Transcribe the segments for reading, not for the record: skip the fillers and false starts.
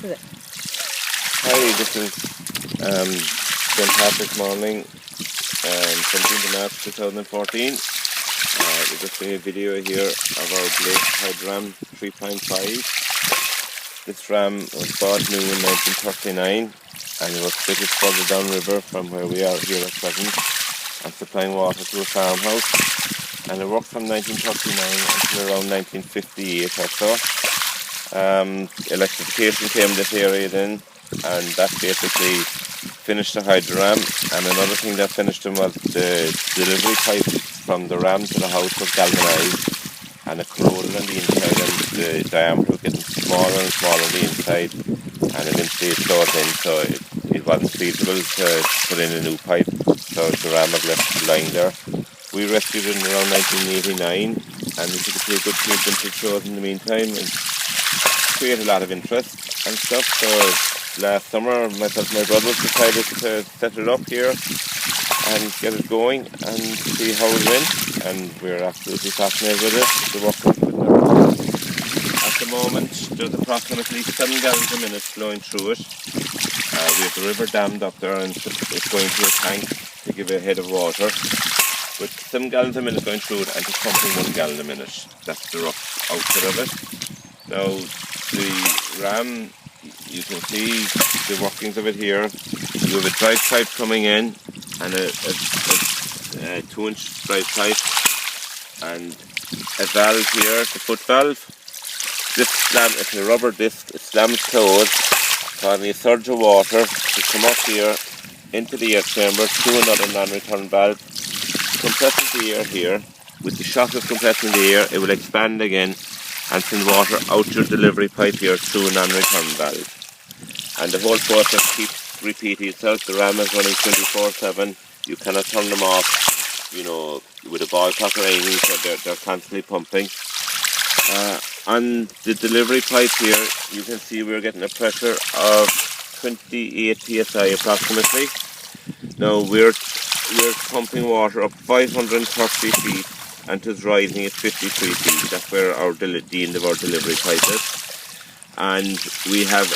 Hi, this is St. Patrick's morning, 17th of March 2014. We're just doing a video here of our Blake Hydram 3.5. This ram was bought new in 1939 and it was fitted further downriver from where we are here at present and supplying water to a farmhouse. And it worked from 1939 until around 1958 or so. Electrification came in this area then, and that basically finished the Hydram. And another thing that finished them was the delivery pipe from the ram to the house was galvanized and it corroded on the inside, and the diameter was getting smaller and smaller on the inside, and eventually it flowed in, so it wasn't feasible to put in a new pipe, so the ram had left lying there. We rescued it in around 1989, and we took it to a good few vintage shows in the meantime and created a lot of interest and stuff. So last summer myself and my brothers decided to set it up here and get it going and see how it went, and we're absolutely fascinated with it. The work of it now. At the moment there's approximately 7 gallons a minute flowing through it. We have the river dammed up there and it's going to a tank to give it a head of water with 7 gallons a minute going through it and just pumping 1 gallon a minute. That's the rough output of it. Now the ram, you can see the workings of it here. You have a drive pipe coming in and a 2-inch drive pipe and a valve here, the foot valve. This slam, it's a rubber disc, it slams closed, causing a surge of water to come up here into the air chamber through another non-return valve. Compresses the air here. With the shock of compressing the air, it will expand again and send water out your delivery pipe here through a non-return valve. And the whole process keeps repeating itself. The ram is running 24/7. You cannot turn them off, you know, with a ball cock or anything, so they're constantly pumping. On the delivery pipe here, you can see we're getting a pressure of 28 psi approximately. Now we're pumping water up 530 feet and it is rising at 53 feet. That's where the end of our delivery pipe is. And we have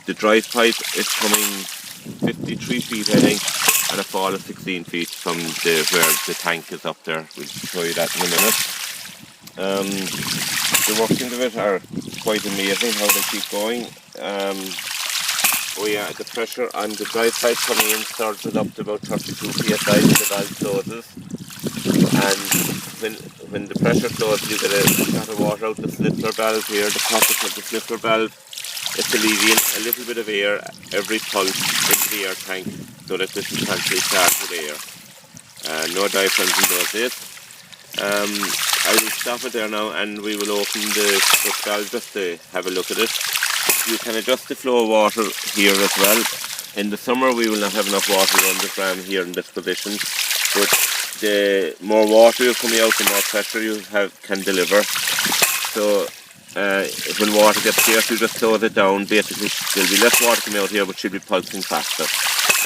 the drive pipe is coming 53 feet I think, and a fall of 16 feet from where the tank is up there. We'll show you that in a minute. The workings of it are quite amazing how they keep going. The pressure on the drive pipe coming in surges up to about 32 psi when the valve closes, and when the pressure closes you get a shot of water out the slipper valve here. The pocket of the slipper valve is alleviating a little bit of air every pulse into the air tank so that this is constantly charged with air. No diaphragms in those days. I will stop it there now and we will open the foot valve just to have a look at it. You can adjust the flow of water here as well. In the summer we will not have enough water on this ram here in this position, but the more water you're coming out, the more pressure you can deliver. So when water gets scarce, you just close it down. Basically there'll be less water coming out here, but she'll be pulsing faster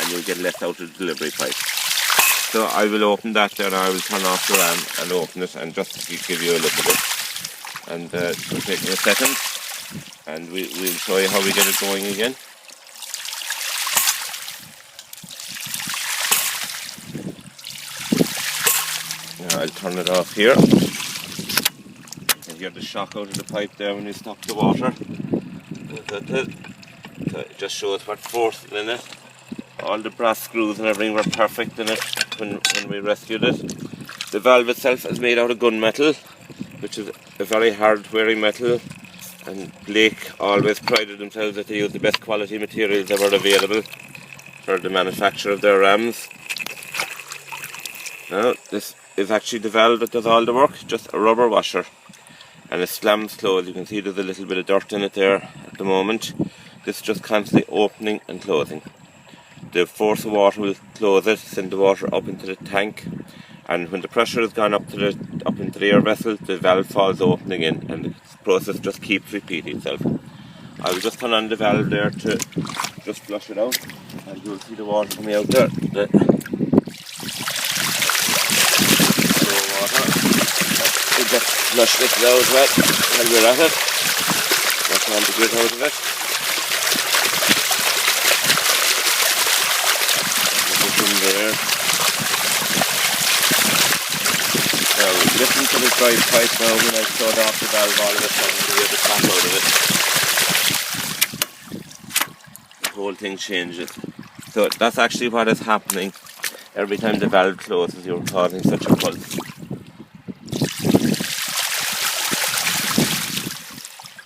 and you'll get less out of the delivery pipe. So I will open that there now. I will turn off the ram and open it and just give you a look at it. And it will take me a second. And we'll show you how we get it going again. Now I'll turn it off here. You can hear the shock out of the pipe there when you stop the water. So it just shows what force is in it. All the brass screws and everything were perfect in it when we rescued it. The valve itself is made out of gunmetal, which is a very hard wearing metal. And Blake always prided themselves that they use the best quality materials ever available for the manufacture of their rams. Now this is actually the valve that does all the work, just a rubber washer. And it slams closed. You can see there's a little bit of dirt in it there at the moment. This is just constantly opening and closing. The force of water will close it, send the water up into the tank. And when the pressure has gone up into the air vessel, the valve falls open again, and the process just keeps repeating itself. I will just turn on the valve there to just flush it out, and you'll see the water coming out there. The water. We'll just flush this out as well while we're at it. Wash all the grit out of it. in there. Now listen to the dry pipe now. When I shut off the valve, all of a sudden you hear the tap out of it. The whole thing changes. So that's actually what is happening. Every time the valve closes, you're causing such a pulse.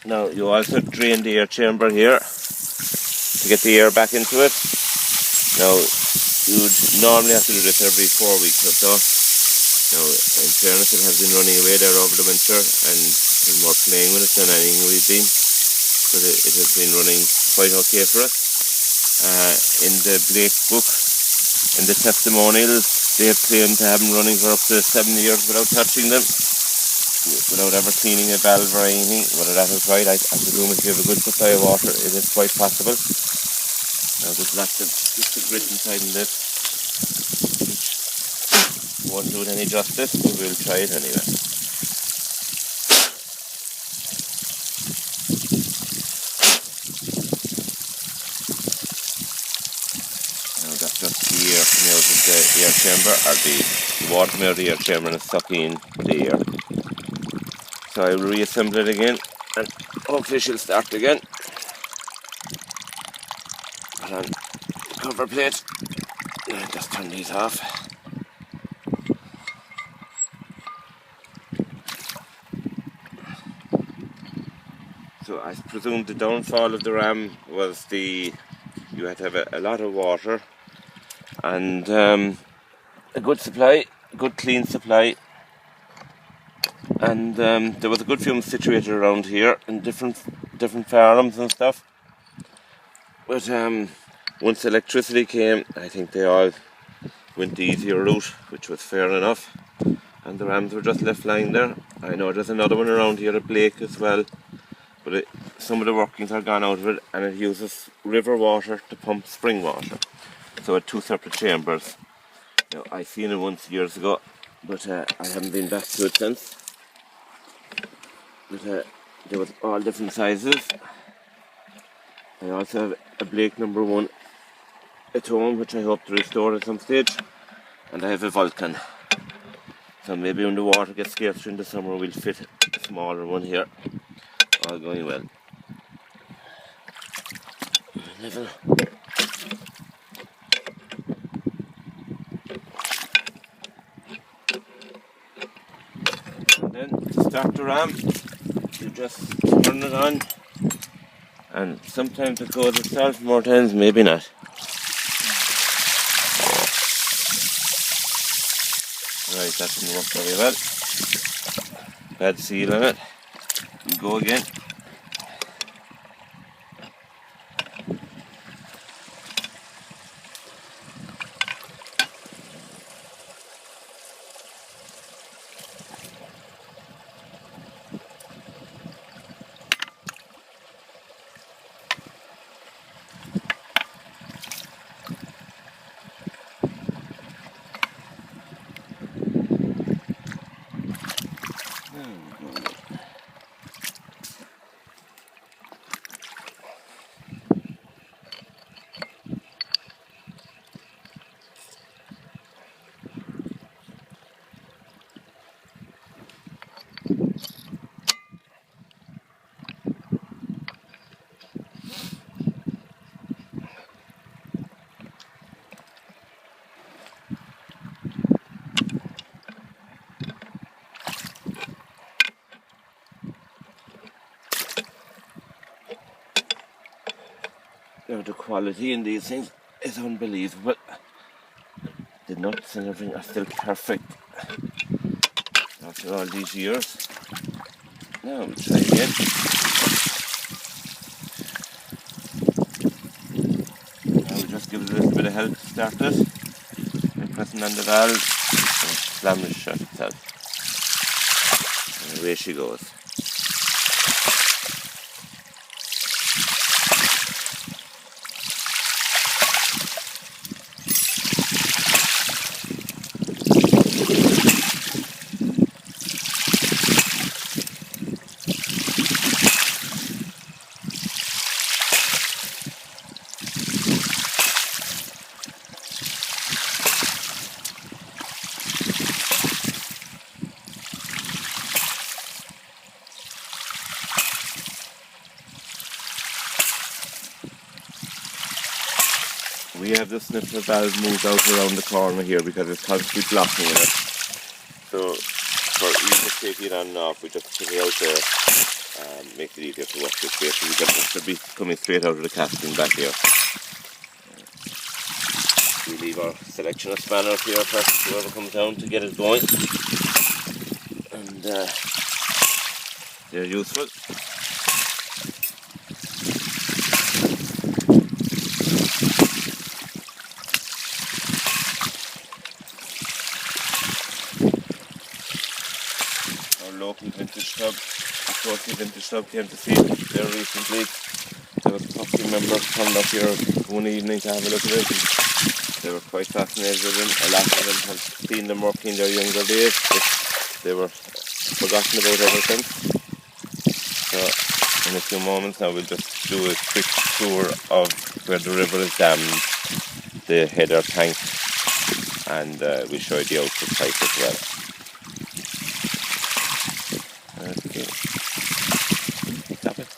Now you also drain the air chamber here to get the air back into it. Now you'd normally have to do this every 4 weeks or so. Now in fairness, it has been running away there over the winter and there's more playing with it than anything we've been. But it has been running quite okay for us. In the Blake book, in the testimonials, they have claimed to have them running for up to 7 years without touching them, without ever cleaning a valve or anything. Whether that is right, I presume if you have a good supply of water, it is quite possible. Now there's lots of just the grit inside in this, which won't do it any justice, but we'll try it anyway. Now that's just the air coming out of the air chamber, or the water coming out of the air chamber, and it's sucking the air. So I will reassemble it again and hopefully she'll start again. Put on the cover plate. Just turn these off. So I presume the downfall of the ram was you had to have a lot of water and a good supply, good clean supply. And there was a good few situated around here in different farms and stuff. But once electricity came, I think they all went the easier route, which was fair enough. And the rams were just left lying there. I know there's another one around here at Blake as well. But some of the workings are gone out of it, and it uses river water to pump spring water. So it 2 separate chambers. Now, I seen it once years ago, but I haven't been back to it since. But there was all different sizes. I also have a Blake number 1 at home, which I hope to restore at some stage. And I have a Vulcan. So maybe when the water gets scarcer in the summer, we'll fit a smaller one here. All going well. Level. And then to start the ram, you just turn it on, and sometimes it goes itself, more times maybe not. Right, that didn't work very well. Bad seal on it. We go again. Now the quality in these things is unbelievable. The nuts and everything are still perfect after all these years. Now we'll try again. Now we'll just give it a little bit of help to start it by pressing on the valve and slamming it shut itself. And away she goes. We have the sniffer valve moved out around the corner here because it's constantly blocking in it. So for ease of taking it on and off, we just put it out there and make it easier to work with. Basically, it should be coming straight out of the casting back here. We leave our selection of spanners here for whoever comes down to get it going. And they're useful. Local vintage club, the Croatia Vintage Club came to see it there recently. There was a couple of members turned up here one evening to have a look at it. They were quite fascinated with them. A lot of them have seen them working in their younger days, but they were forgotten about ever since. So in a few moments now we'll just do a quick tour of where the river is dammed, the header tank, and we'll show you the output pipe as well. Okay. Stop it.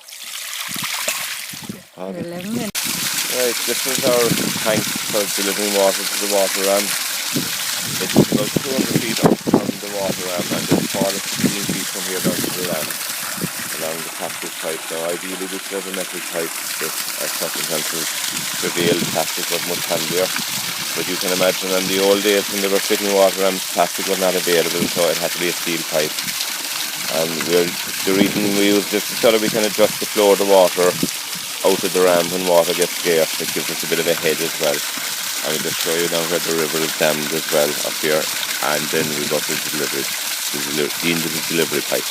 Okay. Right, this is our tank for delivering water to the water ram. It's about 200 feet up from the water ram and it's 15 feet from here down to the ram along the plastic pipe. Now ideally we should have a metal pipe, but our circumstances prevailed, plastic was much handier. But you can imagine in the old days when they were fitting water rams, plastic was not available, so it had to be a steel pipe. And the reason we use this is so that we can adjust the flow of the water out of the ram when water gets scarce. It gives us a bit of a head as well. And we'll just show you now where the river is dammed as well up here. And then we go to the delivery, the end of the delivery pipe.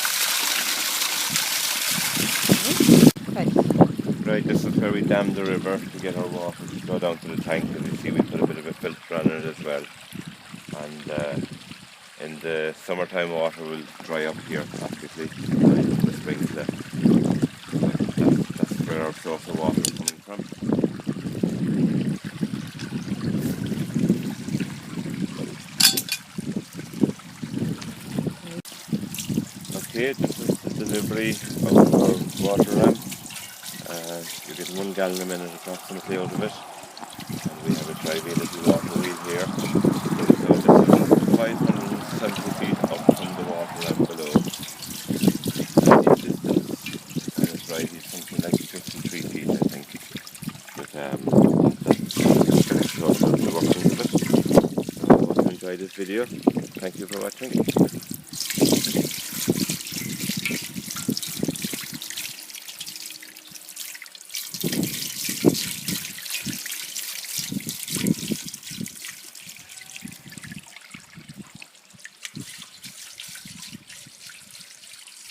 Right, this is where we dam the river to get our water to go down to the tank. As you see, we put a bit of a filter on it as well. And in the summertime water will dry up here practically, and in the spring that's where our source of water is coming from. Okay, this is the delivery of our water ram. You get 1 gallon a minute approximately out of it, and we have a tri-way little water wheel here. So this is 570 feet up from the water ram below. In distance, and it's right, it's something like 53 feet I think. But that's the workings of it. So I hope you enjoyed this video. Thank you for watching.